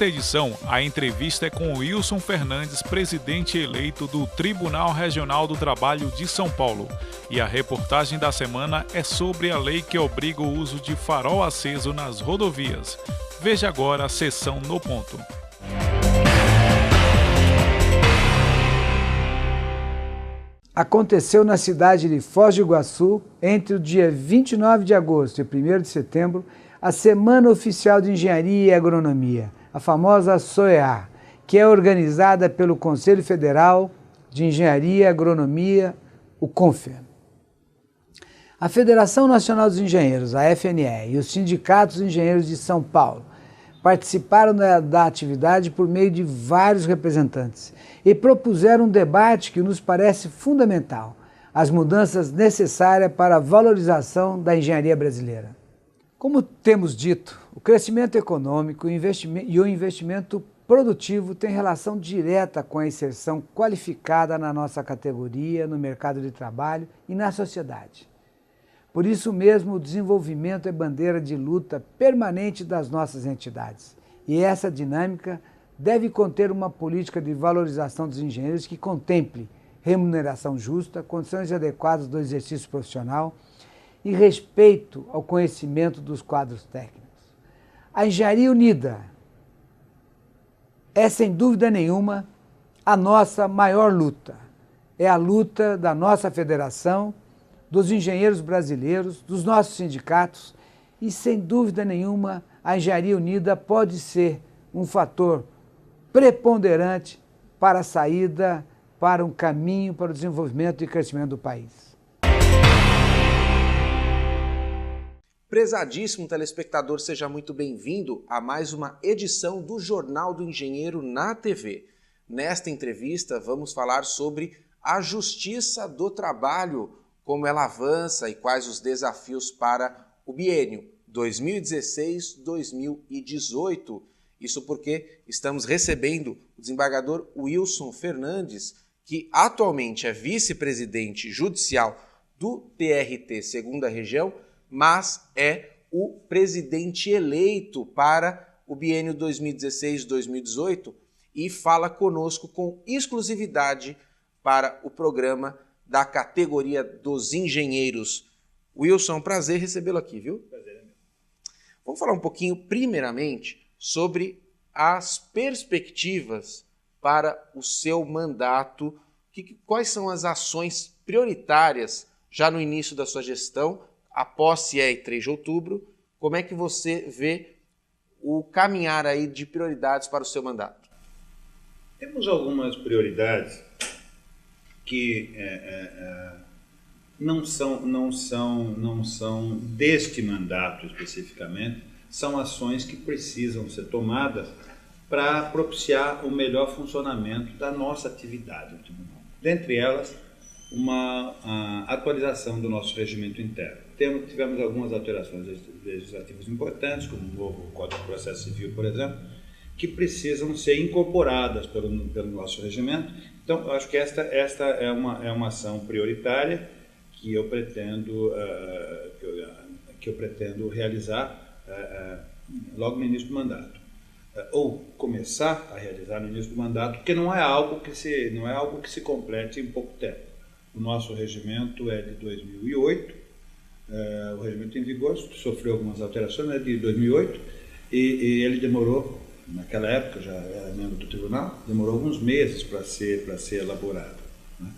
Nesta edição, a entrevista é com Wilson Fernandes, presidente eleito do Tribunal Regional do Trabalho de São Paulo. E a reportagem da semana é sobre a lei que obriga o uso de farol aceso nas rodovias. Veja agora a sessão No Ponto. Aconteceu na cidade de Foz do Iguaçu, entre o dia 29 de agosto e 1º de setembro, a Semana Oficial de Engenharia e Agronomia, a famosa SOEA, que é organizada pelo Conselho Federal de Engenharia e Agronomia, o CONFEA. A Federação Nacional dos Engenheiros, a FNE, e os Sindicatos de Engenheiros de São Paulo participaram da atividade por meio de vários representantes e propuseram um debate que nos parece fundamental, as mudanças necessárias para a valorização da engenharia brasileira. Como temos dito, o crescimento econômico e o investimento produtivo têm relação direta com a inserção qualificada na nossa categoria, no mercado de trabalho e na sociedade. Por isso mesmo, o desenvolvimento é bandeira de luta permanente das nossas entidades. E essa dinâmica deve conter uma política de valorização dos engenheiros que contemple remuneração justa, condições adequadas do exercício profissional e respeito ao conhecimento dos quadros técnicos. A Engenharia Unida é, sem dúvida nenhuma, a nossa maior luta. É a luta da nossa federação, dos engenheiros brasileiros, dos nossos sindicatos e, sem dúvida nenhuma, a Engenharia Unida pode ser um fator preponderante para a saída, para um caminho para o desenvolvimento e crescimento do país. Prezadíssimo telespectador, seja muito bem-vindo a mais uma edição do Jornal do Engenheiro na TV. Nesta entrevista, vamos falar sobre a Justiça do Trabalho, como ela avança e quais os desafios para o biênio 2016-2018. Isso porque estamos recebendo o desembargador Wilson Fernandes, que atualmente é vice-presidente judicial do TRT 2ª Região, mas é o presidente eleito para o biênio 2016-2018 e fala conosco com exclusividade para o programa da categoria dos engenheiros. Wilson, prazer recebê-lo aqui, viu? Prazer é meu. Vamos falar um pouquinho, primeiramente, sobre as perspectivas para o seu mandato. Quais são as ações prioritárias já no início da sua gestão? A posse é em 3 de outubro. Como é que você vê o caminhar aí de prioridades para o seu mandato? Temos algumas prioridades que não são deste mandato especificamente, são ações que precisam ser tomadas para propiciar o melhor funcionamento da nossa atividade no tribunal. Dentre elas, uma atualização do nosso regimento interno. Tivemos algumas alterações legislativas importantes, como o novo Código de Processo Civil, por exemplo, que precisam ser incorporadas pelo nosso regimento. Então, eu acho que esta é uma ação prioritária que eu pretendo realizar logo no início do mandato, ou começar a realizar no início do mandato, porque não é algo que se complete em pouco tempo. O nosso regimento é de 2008, o regimento em vigor sofreu algumas alterações, é de 2008, e ele demorou, naquela época, eu já era membro do tribunal, demorou alguns meses para ser elaborado, né?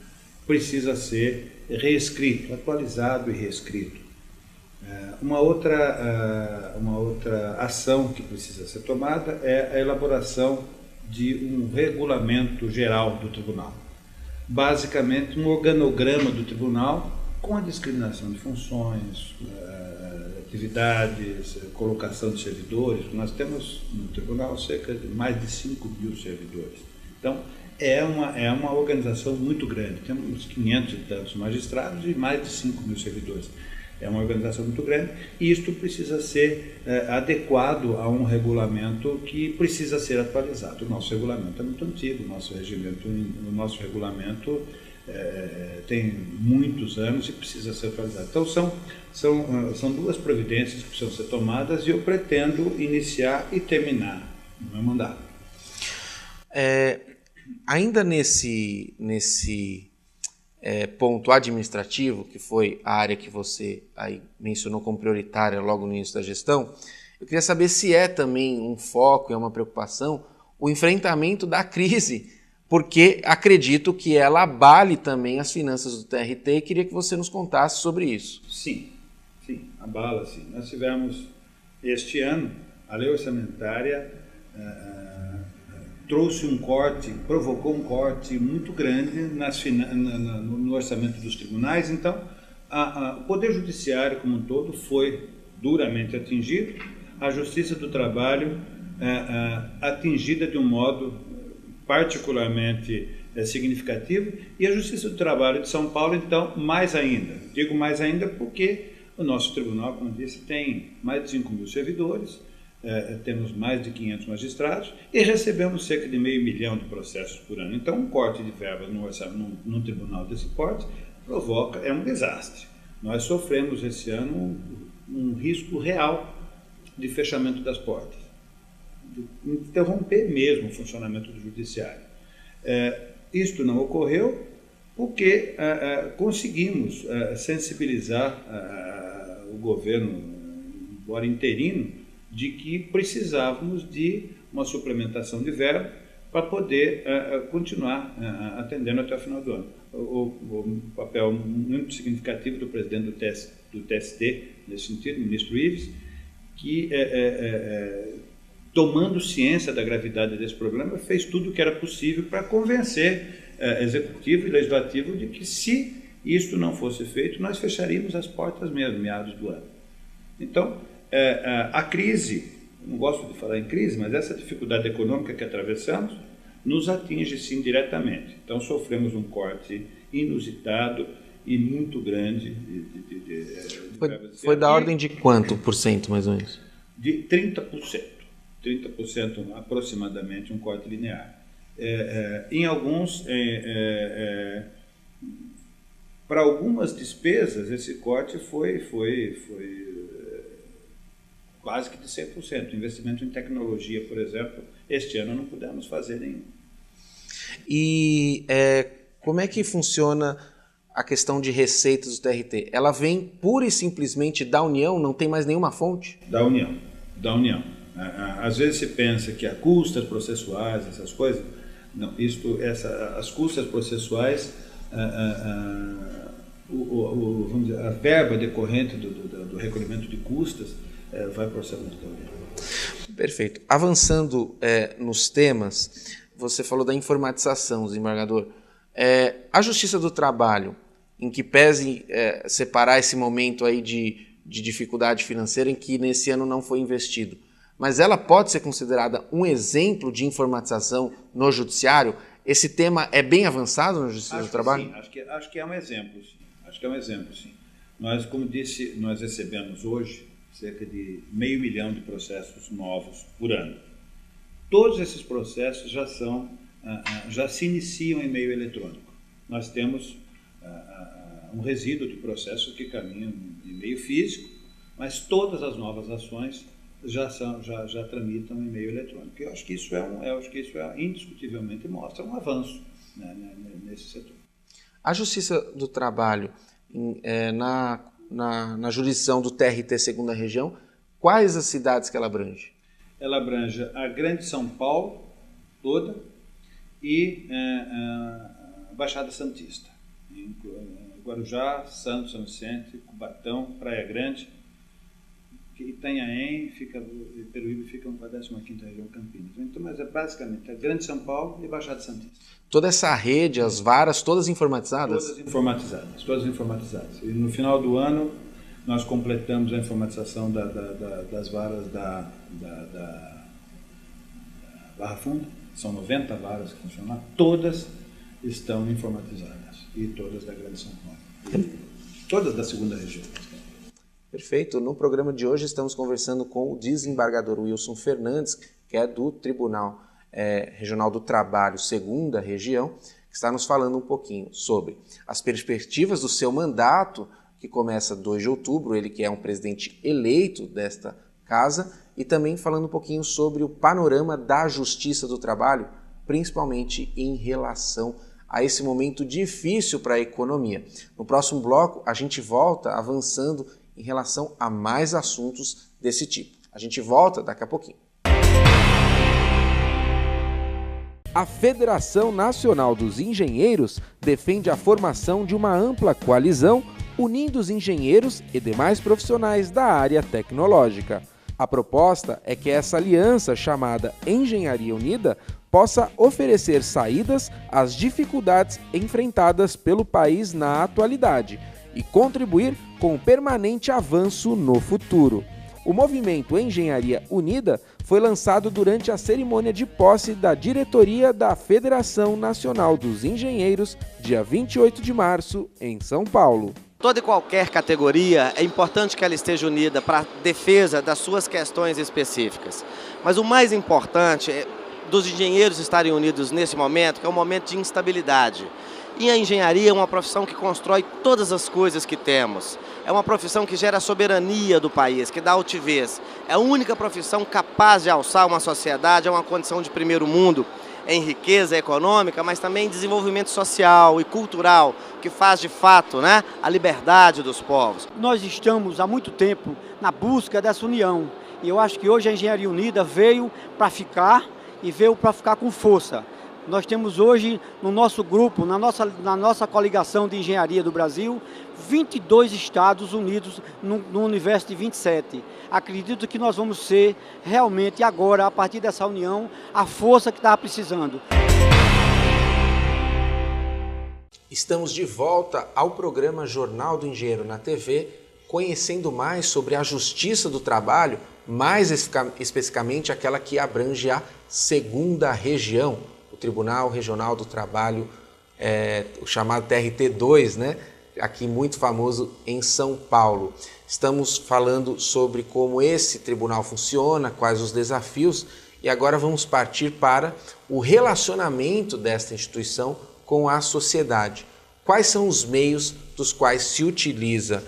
Precisa ser reescrito, atualizado e reescrito. Uma outra ação que precisa ser tomada é a elaboração de um regulamento geral do tribunal. Basicamente, um organograma do tribunal com a discriminação de funções, atividades, colocação de servidores. Nós temos no tribunal cerca de mais de 5.000 servidores. Então, é uma organização muito grande. Temos 500 e tantos magistrados e mais de 5.000 servidores. É uma organização muito grande e isto precisa ser adequado a um regulamento que precisa ser atualizado. O nosso regulamento é muito antigo, o nosso regulamento tem muitos anos e precisa ser atualizado. Então, são duas providências que precisam ser tomadas e eu pretendo iniciar e terminar no meu mandato. Ainda nesse ponto administrativo, que foi a área que você aí mencionou como prioritária logo no início da gestão, eu queria saber se é também um foco, é uma preocupação, o enfrentamento da crise, porque acredito que ela abale também as finanças do TRT e queria que você nos contasse sobre isso. Sim, abala sim. Nós tivemos, este ano, a lei orçamentária trouxe um corte, provocou um corte muito grande no orçamento dos tribunais, então o Poder Judiciário como um todo foi duramente atingido, a Justiça do Trabalho atingida de um modo particularmente significativo, e a Justiça do Trabalho de São Paulo, então, mais ainda. Digo mais ainda porque o nosso tribunal, como disse, tem mais de 5 mil servidores, temos mais de 500 magistrados e recebemos cerca de 500 mil de processos por ano. Então, um corte de verbas num tribunal desse porte é um desastre. Nós sofremos esse ano um risco real de fechamento das portas, de interromper mesmo o funcionamento do judiciário. Isto não ocorreu porque conseguimos sensibilizar o governo, embora interino, de que precisávamos de uma suplementação de verba para poder continuar atendendo até o final do ano. O papel muito significativo do presidente do TST, nesse sentido, o ministro Ives, que tomando ciência da gravidade desse problema, fez tudo o que era possível para convencer executivo e legislativo de que, se isso não fosse feito, nós fecharíamos as portas mesmo, meados do ano. Então, a crise, não gosto de falar em crise, mas essa dificuldade econômica que atravessamos nos atinge sim diretamente. Então, sofremos um corte inusitado e muito grande. Foi da ordem de quanto por cento, mais ou menos? De 30%. 30% aproximadamente, um corte linear. Em alguns, para algumas despesas, esse corte foi quase que de 100%. Investimento em tecnologia, por exemplo, este ano não pudemos fazer nenhum. E como é que funciona a questão de receitas do TRT? Ela vem pura e simplesmente da União, não tem mais nenhuma fonte? Da União. Às vezes se pensa que há custas processuais, essas coisas. Não, as custas processuais, vamos dizer, a verba decorrente do recolhimento de custas vai para o orçamento da União. Perfeito. Avançando nos temas, você falou da informatização, desembargador. A Justiça do Trabalho, em que pese separar esse momento aí de dificuldade financeira em que nesse ano não foi investido, mas ela pode ser considerada um exemplo de informatização no judiciário? Esse tema é bem avançado na Justiça do Trabalho? Sim, acho que é um exemplo, sim. Nós, como disse, nós recebemos hoje cerca de 500 mil de processos novos por ano. Todos esses processos já se iniciam em meio eletrônico. Nós temos um resíduo de processos que caminham em meio físico, mas todas as novas ações já tramitam em meio eletrônico. Eu acho que isso indiscutivelmente mostra um avanço, né, nesse setor. A Justiça do Trabalho, na jurisdição do TRT Segunda Região, quais as cidades que ela abrange? Ela abrange a Grande São Paulo toda e a Baixada Santista. Guarujá, Santos, São Vicente, Cubatão, Praia Grande, Itanhaém, Peruíbe fica com a 15ª região, Campinas. Então, mas é basicamente a Grande São Paulo e Baixada Santista. Toda essa rede, as varas, todas informatizadas? Todas informatizadas. E no final do ano, nós completamos a informatização das varas da Barra Funda. São 90 varas que funcionam, todas estão informatizadas. E todas da Grande São Paulo. E todas da Segunda Região. Perfeito. No programa de hoje estamos conversando com o desembargador Wilson Fernandes, que é do Tribunal Regional do Trabalho, Segunda Região, que está nos falando um pouquinho sobre as perspectivas do seu mandato, que começa 2 de outubro, ele que é um presidente eleito desta casa e também falando um pouquinho sobre o panorama da Justiça do Trabalho, principalmente em relação a esse momento difícil para a economia. No próximo bloco, a gente volta avançando em relação a mais assuntos desse tipo. A gente volta daqui a pouquinho. A Federação Nacional dos Engenheiros defende a formação de uma ampla coalizão unindo os engenheiros e demais profissionais da área tecnológica. A proposta é que essa aliança, chamada Engenharia Unida, possa oferecer saídas às dificuldades enfrentadas pelo país na atualidade e contribuir com o permanente avanço no futuro. O movimento Engenharia Unida foi lançado durante a cerimônia de posse da diretoria da Federação Nacional dos Engenheiros, dia 28 de março, em São Paulo. Toda e qualquer categoria é importante que ela esteja unida para a defesa das suas questões específicas. Mas o mais importante é dos engenheiros estarem unidos nesse momento, que é um momento de instabilidade. E a engenharia é uma profissão que constrói todas as coisas que temos. É uma profissão que gera a soberania do país, que dá altivez. É a única profissão capaz de alçar uma sociedade a uma condição de primeiro mundo, em riqueza econômica, mas também em desenvolvimento social e cultural, que faz de fato, a liberdade dos povos. Nós estamos há muito tempo na busca dessa união. E eu acho que hoje a Engenharia Unida veio para ficar e veio para ficar com força. Nós temos hoje no nosso grupo, na nossa coligação de engenharia do Brasil, 22 estados unidos no universo de 27. Acredito que nós vamos ser realmente agora, a partir dessa união, a força que estava precisando. Estamos de volta ao programa Jornal do Engenheiro na TV, conhecendo mais sobre a Justiça do Trabalho, mais especificamente aquela que abrange a segunda região, o Tribunal Regional do Trabalho, o chamado TRT2, aqui muito famoso em São Paulo. Estamos falando sobre como esse tribunal funciona, quais os desafios, e agora vamos partir para o relacionamento desta instituição com a sociedade. Quais são os meios dos quais se utiliza?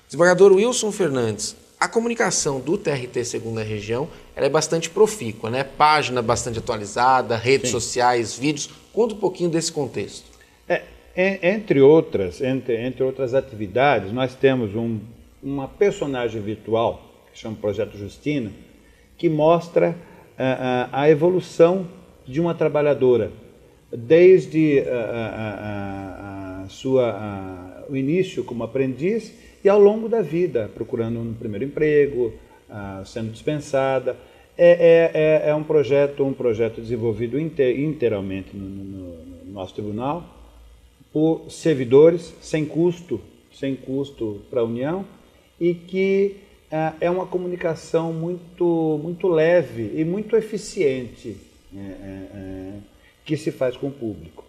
Desembargador Wilson Fernandes, a comunicação do TRT Segunda Região ela é bastante profícua, Página bastante atualizada, redes sociais, vídeos. Conta um pouquinho desse contexto. Entre outras atividades, nós temos uma personagem virtual, que chama Projeto Justina, que mostra a evolução de uma trabalhadora, desde o início como aprendiz e ao longo da vida, procurando um primeiro emprego, sendo dispensada. É um projeto desenvolvido inteiramente no nosso tribunal, por servidores, sem custo para a União, e que é uma comunicação muito leve e muito eficiente que se faz com o público.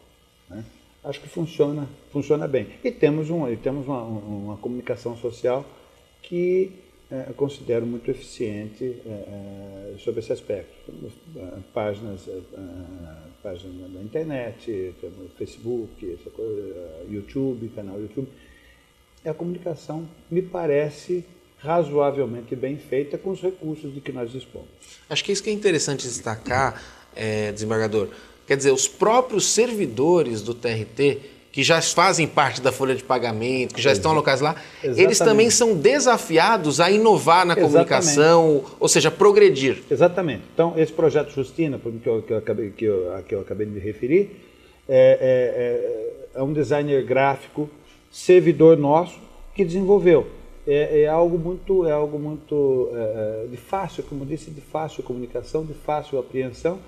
Acho que funciona bem. E temos uma comunicação social que considero muito eficiente sobre esse aspecto. Temos páginas da internet, temos Facebook, essa coisa, YouTube, canal YouTube. A comunicação me parece razoavelmente bem feita com os recursos de que nós dispomos. Acho que isso que é interessante destacar, desembargador. Quer dizer, os próprios servidores do TRT, que já fazem parte da folha de pagamento, que já estão alocados lá, eles também são desafiados a inovar na comunicação, ou seja, progredir. Exatamente. Então, esse projeto Justina, que eu acabei de me referir, é um designer gráfico, servidor nosso, que desenvolveu. É algo muito de fácil, como disse, de fácil comunicação, de fácil apreensão,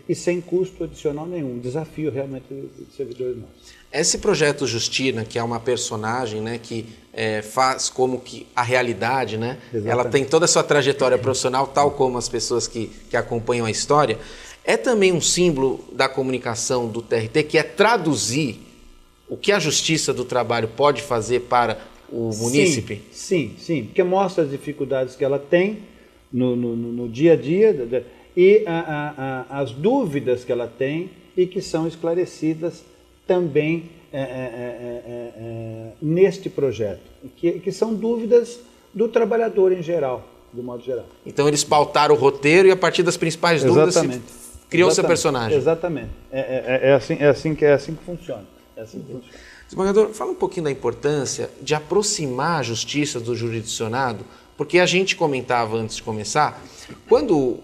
e sem custo adicional nenhum. Um desafio realmente de servidores nossos. Esse projeto Justina, que é uma personagem que faz como que a realidade, ela tem toda a sua trajetória profissional, tal como as pessoas que acompanham a história, é também um símbolo da comunicação do TRT, que é traduzir o que a Justiça do Trabalho pode fazer para o munícipe? Sim, porque mostra as dificuldades que ela tem no dia a dia e as dúvidas que ela tem e que são esclarecidas também neste projeto, que são dúvidas do trabalhador em geral, de modo geral. Então eles pautaram o roteiro e a partir das principais dúvidas criou seu personagem. Exatamente. É assim que funciona. Desembargador, fala um pouquinho da importância de aproximar a justiça do jurisdicionado, porque a gente comentava antes de começar, quando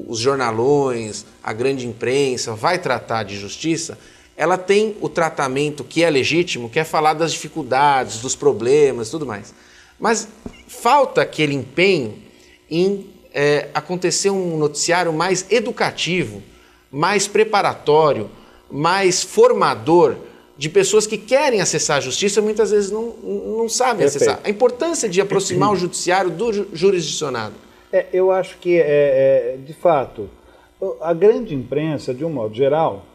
os jornalões, a grande imprensa vai tratar de justiça, ela tem o tratamento que é legítimo, que é falar das dificuldades, dos problemas e tudo mais. Mas falta aquele empenho em acontecer um noticiário mais educativo, mais preparatório, mais formador de pessoas que querem acessar a justiça e muitas vezes não sabem acessar. A importância de aproximar o judiciário do jurisdicionado. Eu acho que, de fato, a grande imprensa, de um modo geral,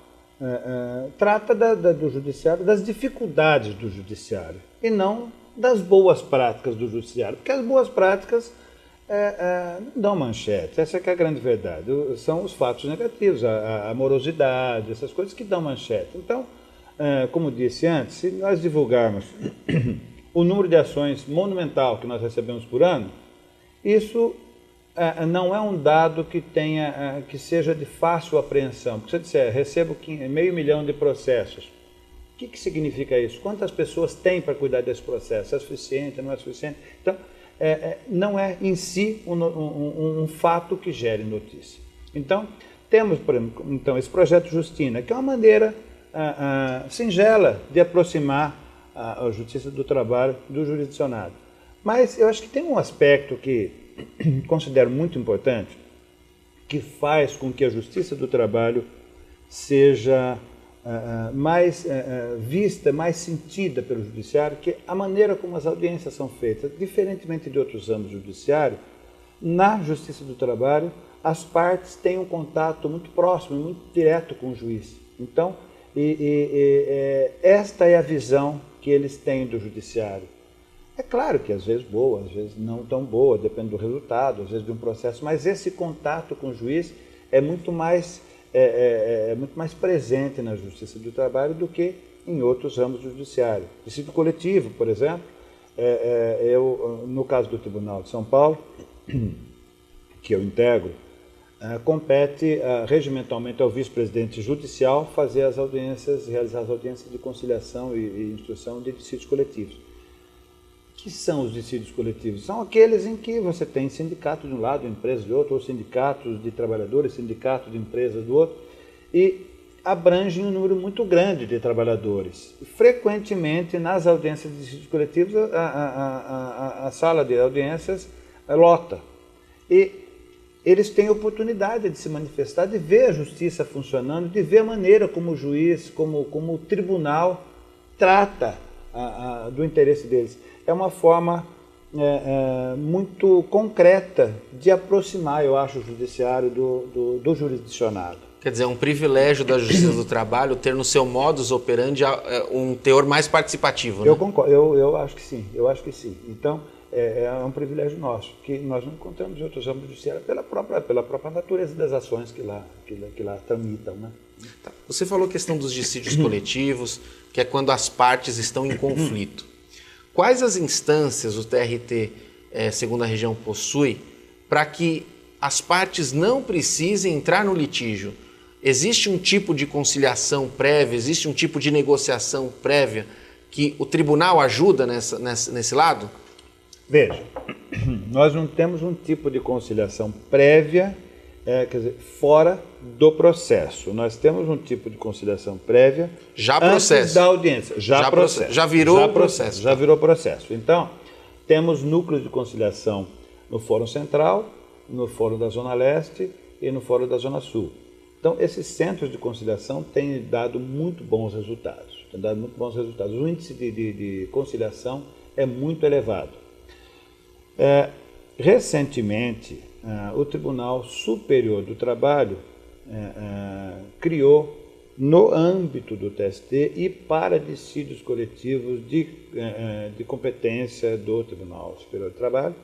trata do judiciário, das dificuldades do judiciário e não das boas práticas do judiciário, porque as boas práticas não dão manchete, essa é que é a grande verdade, são os fatos negativos, a morosidade, essas coisas que dão manchete. Então, como disse antes, se nós divulgarmos o número de ações monumental que nós recebemos por ano, isso não é um dado que seja de fácil apreensão. Porque se eu disser, recebo 500 mil de processos, o que significa isso? Quantas pessoas têm para cuidar desse processo? É suficiente, não é suficiente? Então, não é em si um fato que gere notícia. Então, temos, por exemplo, esse projeto Justina, que é uma maneira singela de aproximar a justiça do trabalho do jurisdicionado. Mas eu acho que tem um aspecto que considero muito importante, que faz com que a justiça do trabalho seja mais vista, mais sentida pelo judiciário, que a maneira como as audiências são feitas, diferentemente de outros âmbitos do judiciário, na justiça do trabalho, as partes têm um contato muito próximo, muito direto com o juiz. Então, esta é a visão que eles têm do judiciário. É claro que às vezes boa, às vezes não tão boa, depende do resultado, às vezes de um processo, mas esse contato com o juiz é muito mais presente na justiça do trabalho do que em outros ramos do judiciário. Dissídio coletivo, por exemplo, no caso do Tribunal de São Paulo, que eu integro, compete regimentalmente ao vice-presidente judicial realizar as audiências de conciliação e instrução de dissídios coletivos. O que são os dissídios coletivos? São aqueles em que você tem sindicato de um lado, empresa de outro, ou sindicatos de trabalhadores, sindicatos de empresas do outro, e abrangem um número muito grande de trabalhadores. E, frequentemente, nas audiências de dissídios coletivos, a sala de audiências lota. E eles têm oportunidade de se manifestar, de ver a justiça funcionando, de ver a maneira como o juiz, como o tribunal trata do interesse deles. É uma forma muito concreta de aproximar, eu acho, o judiciário do jurisdicionado. Quer dizer, é um privilégio da Justiça do Trabalho ter no seu modus operandi um teor mais participativo, né? Eu concordo, eu acho que sim, Então, é um privilégio nosso, que nós não encontramos em outros ramos judiciários pela própria natureza das ações que lá tramitam, né? Tá. Você falou a questão dos dissídios coletivos, que é quando as partes estão em conflito. Quais as instâncias o TRT, segunda região, possui para que as partes não precisem entrar no litígio? Existe um tipo de conciliação prévia, existe um tipo de negociação prévia que o tribunal ajuda nesse lado? Veja, nós não temos um tipo de conciliação prévia, quer dizer, fora do processo. Nós temos um tipo de conciliação prévia antes da audiência. Já virou processo. Já virou processo. Então, temos núcleos de conciliação no Fórum Central, no Fórum da Zona Leste e no Fórum da Zona Sul. Então, esses centros de conciliação têm dado muito bons resultados. O índice de conciliação é muito elevado. Recentemente, o Tribunal Superior do Trabalho criou, no âmbito do TST e para dissídios coletivos de competência do Tribunal Superior do Trabalho,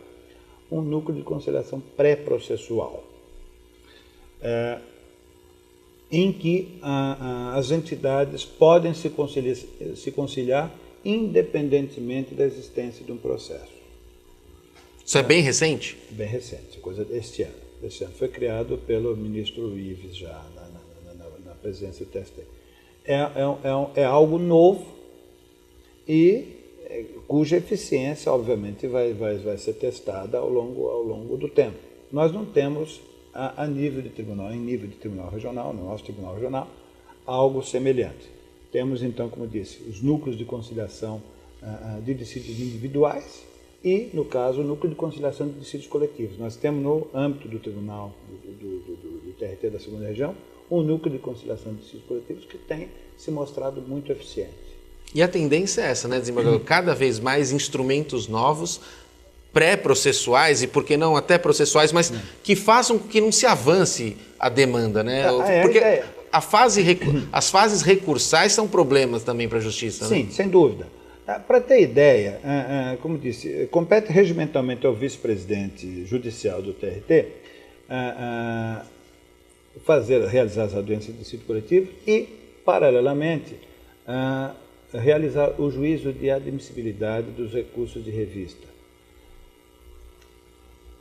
um núcleo de conciliação pré-processual, em que as entidades podem se conciliar independentemente da existência de um processo. Isso é bem recente? Bem recente, coisa deste ano. Este ano foi criado pelo ministro Ives já na presidência do TST. É algo novo e cuja eficiência, obviamente, vai ser testada ao longo do tempo. Nós não temos, em nível de tribunal regional, no nosso tribunal regional, algo semelhante. Temos, então, como disse, os núcleos de conciliação de dissídios individuais e, no caso, o núcleo de conciliação de dissídios coletivos. Nós temos, no âmbito do tribunal do TRT da 2ª Região, um núcleo de conciliação de dissídios coletivos que tem se mostrado muito eficiente. E a tendência é essa, né, desembargador? Cada vez mais instrumentos novos, pré-processuais e, por que não, até processuais, mas que façam com que não se avance a demanda, né? Porque as fases recursais são problemas também para a Justiça, né? Sim, sem dúvida. Para ter ideia, como disse, compete regimentalmente ao vice-presidente judicial do TRT realizar as audiências de dissídio coletivo e, paralelamente, realizar o juízo de admissibilidade dos recursos de revista.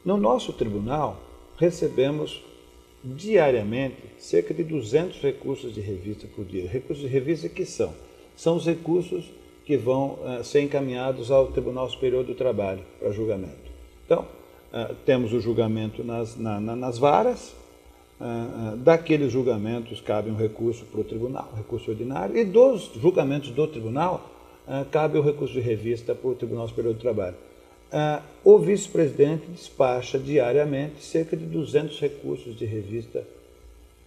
No nosso tribunal, recebemos diariamente cerca de 200 recursos de revista por dia. Recursos de revista que são os recursos que vão ser encaminhados ao Tribunal Superior do Trabalho para julgamento. Então, temos o julgamento nas varas, daqueles julgamentos cabe um recurso para o tribunal, recurso ordinário, e dos julgamentos do tribunal cabe o recurso de revista para o Tribunal Superior do Trabalho. O vice-presidente despacha diariamente cerca de 200 recursos de revista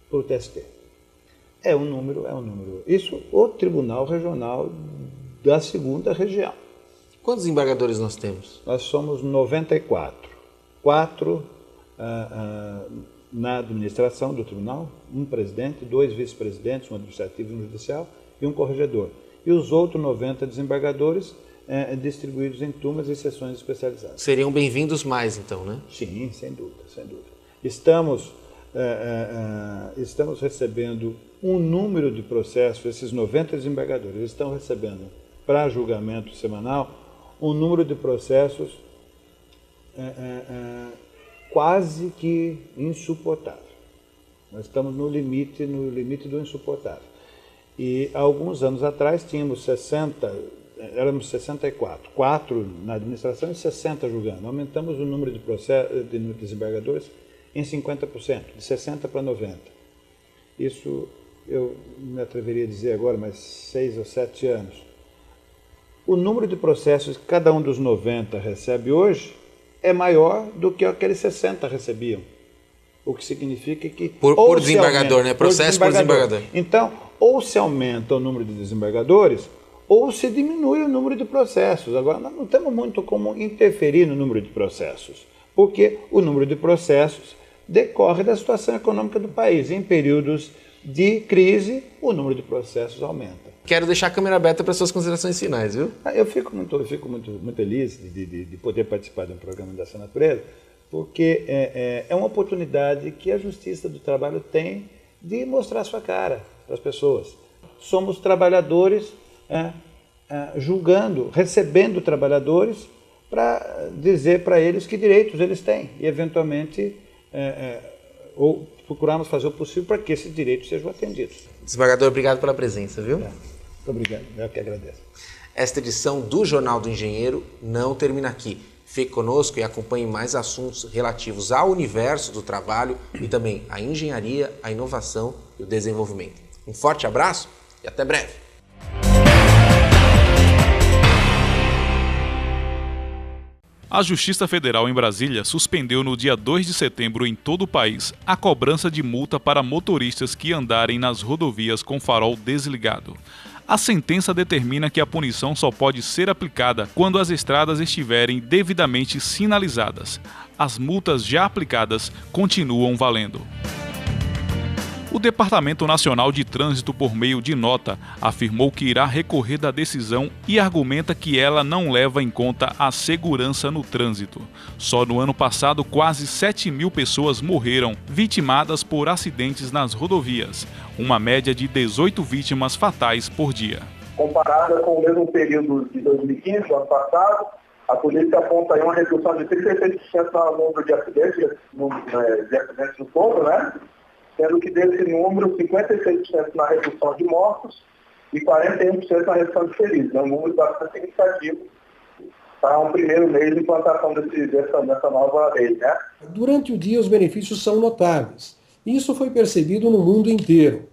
para o TST. É um número. Isso o Tribunal Regional da 2ª Região. Quantos embargadores nós temos? Nós somos 94. 4 na administração do tribunal, um presidente, 2 vice-presidentes, um administrativo e um judicial, e um corregedor. E os outros 90 desembargadores distribuídos em turmas e sessões especializadas. Seriam bem-vindos mais, então, né? Sim, sem dúvida, sem dúvida. Estamos recebendo um número de processos, esses 90 desembargadores estão recebendo para julgamento semanal um número de processos quase que insuportável. Nós estamos no limite do insuportável. E alguns anos atrás tínhamos 64, 4 na administração e 60 julgando. Aumentamos o número de desembargadores em 50%, de 60 para 90. Isso eu me atreveria a dizer agora, mas 6 ou 7 anos. O número de processos que cada um dos 90 recebe hoje é maior do que aqueles 60 recebiam. O que significa que... Por desembargador, né? Processo por desembargador. Então, ou se aumenta o número de desembargadores, ou se diminui o número de processos. Agora, nós não temos muito como interferir no número de processos, porque o número de processos decorre da situação econômica do país. Em períodos de crise, o número de processos aumenta. Quero deixar a câmera aberta para suas considerações finais, viu? Eu fico muito feliz de poder participar de um programa dessa natureza, porque é uma oportunidade que a Justiça do Trabalho tem de mostrar sua cara para as pessoas. Somos trabalhadores julgando, recebendo trabalhadores para dizer para eles que direitos eles têm e, eventualmente, ou procurarmos fazer o possível para que esses direitos sejam atendidos. Desembargador, obrigado pela presença, viu? Muito obrigado, eu que agradeço. Esta edição do Jornal do Engenheiro não termina aqui. Fique conosco e acompanhe mais assuntos relativos ao universo do trabalho e também à engenharia, à inovação e o desenvolvimento. Um forte abraço e até breve! A Justiça Federal em Brasília suspendeu no dia 2 de setembro em todo o país a cobrança de multa para motoristas que andarem nas rodovias com farol desligado. A sentença determina que a punição só pode ser aplicada quando as estradas estiverem devidamente sinalizadas. As multas já aplicadas continuam valendo. O Departamento Nacional de Trânsito, por meio de nota, afirmou que irá recorrer da decisão e argumenta que ela não leva em conta a segurança no trânsito. Só no ano passado, quase 7.000 pessoas morreram vitimadas por acidentes nas rodovias, uma média de 18 vítimas fatais por dia. Comparada com o mesmo período de 2015, do ano passado, A polícia aponta aí uma redução de 36% no número de acidentes no todo, né? Sendo que desse número, 56% na redução de mortos e 41% na redução de feridos. É um número bastante significativo para um primeiro mês de implantação dessa nova lei, né? Durante o dia, os benefícios são notáveis. Isso foi percebido no mundo inteiro.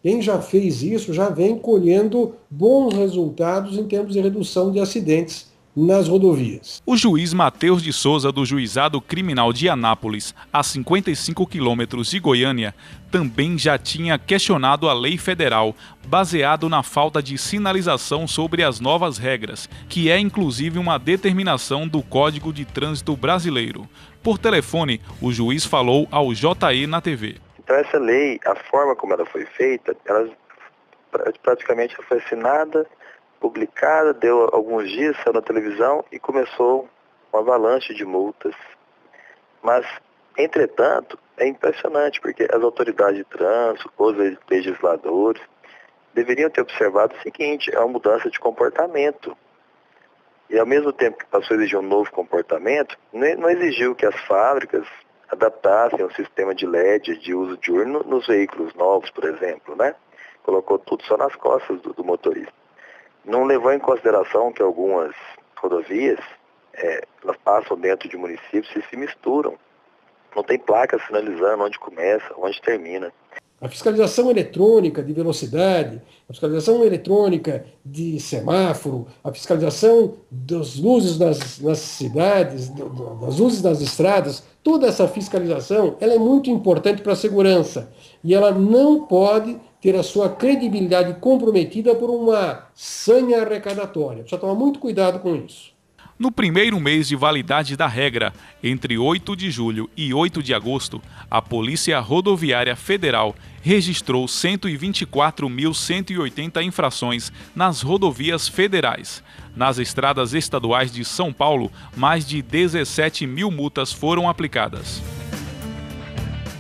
Quem já fez isso já vem colhendo bons resultados em termos de redução de acidentes nas rodovias. O juiz Matheus de Souza, do Juizado Criminal de Anápolis, a 55 quilômetros de Goiânia, também já tinha questionado a lei federal, baseado na falta de sinalização sobre as novas regras, que é inclusive uma determinação do Código de Trânsito Brasileiro. Por telefone, o juiz falou ao JE na TV. Então essa lei, a forma como ela foi feita, ela praticamente foi assinada, publicada, deu alguns dias, saiu na televisão e começou uma avalanche de multas. Mas, entretanto, é impressionante, porque as autoridades de trânsito, os legisladores, deveriam ter observado o seguinte: é uma mudança de comportamento. E ao mesmo tempo que passou a exigir um novo comportamento, não exigiu que as fábricas adaptassem o sistema de LED de uso diurno nos veículos novos, por exemplo, né? Colocou tudo só nas costas do motorista. Não levou em consideração que algumas rodovias, elas passam dentro de municípios e se misturam. Não tem placa sinalizando onde começa, onde termina. A fiscalização eletrônica de velocidade, a fiscalização eletrônica de semáforo, a fiscalização das luzes nas cidades, das luzes nas estradas, toda essa fiscalização ela é muito importante para a segurança. E ela não pode ter a sua credibilidade comprometida por uma sanha arrecadatória. Precisa tomar muito cuidado com isso. No primeiro mês de validade da regra, entre 8 de julho e 8 de agosto, a Polícia Rodoviária Federal registrou 124.180 infrações nas rodovias federais. Nas estradas estaduais de São Paulo, mais de 17 mil multas foram aplicadas.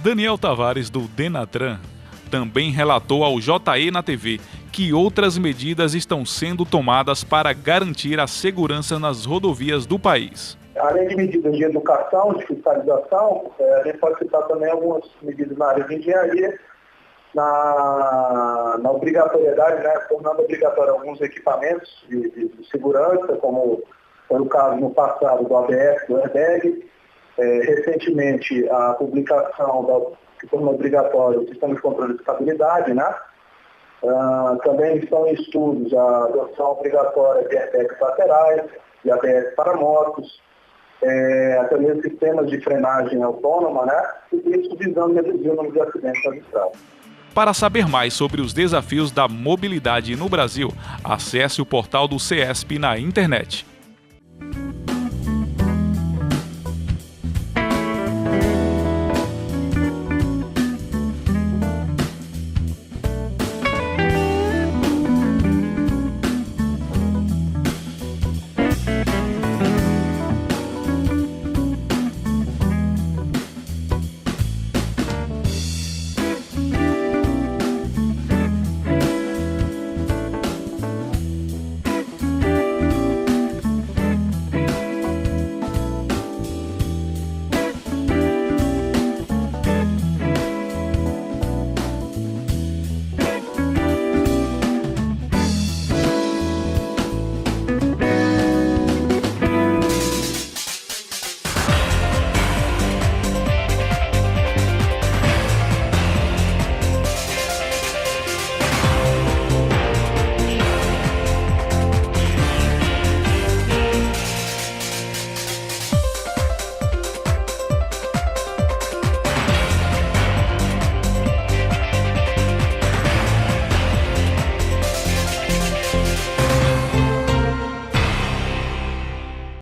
Daniel Tavares, do Denatran, também relatou ao JE na TV que outras medidas estão sendo tomadas para garantir a segurança nas rodovias do país. Além de medidas de educação, de fiscalização, a gente pode citar também algumas medidas na área de engenharia, na obrigatoriedade, né, tornando obrigatório alguns equipamentos de segurança, como foi o caso no passado do ABS, do airbag. Recentemente, a publicação que tornou obrigatório o sistema de controle de estabilidade, né? Também estão em estudos a adoção obrigatória de airbags laterais, de ABS para motos, até mesmo sistemas de frenagem autônoma, né? E isso visando reduzir o número de acidentes nas estradas. Para saber mais sobre os desafios da mobilidade no Brasil, acesse o portal do CESP na internet.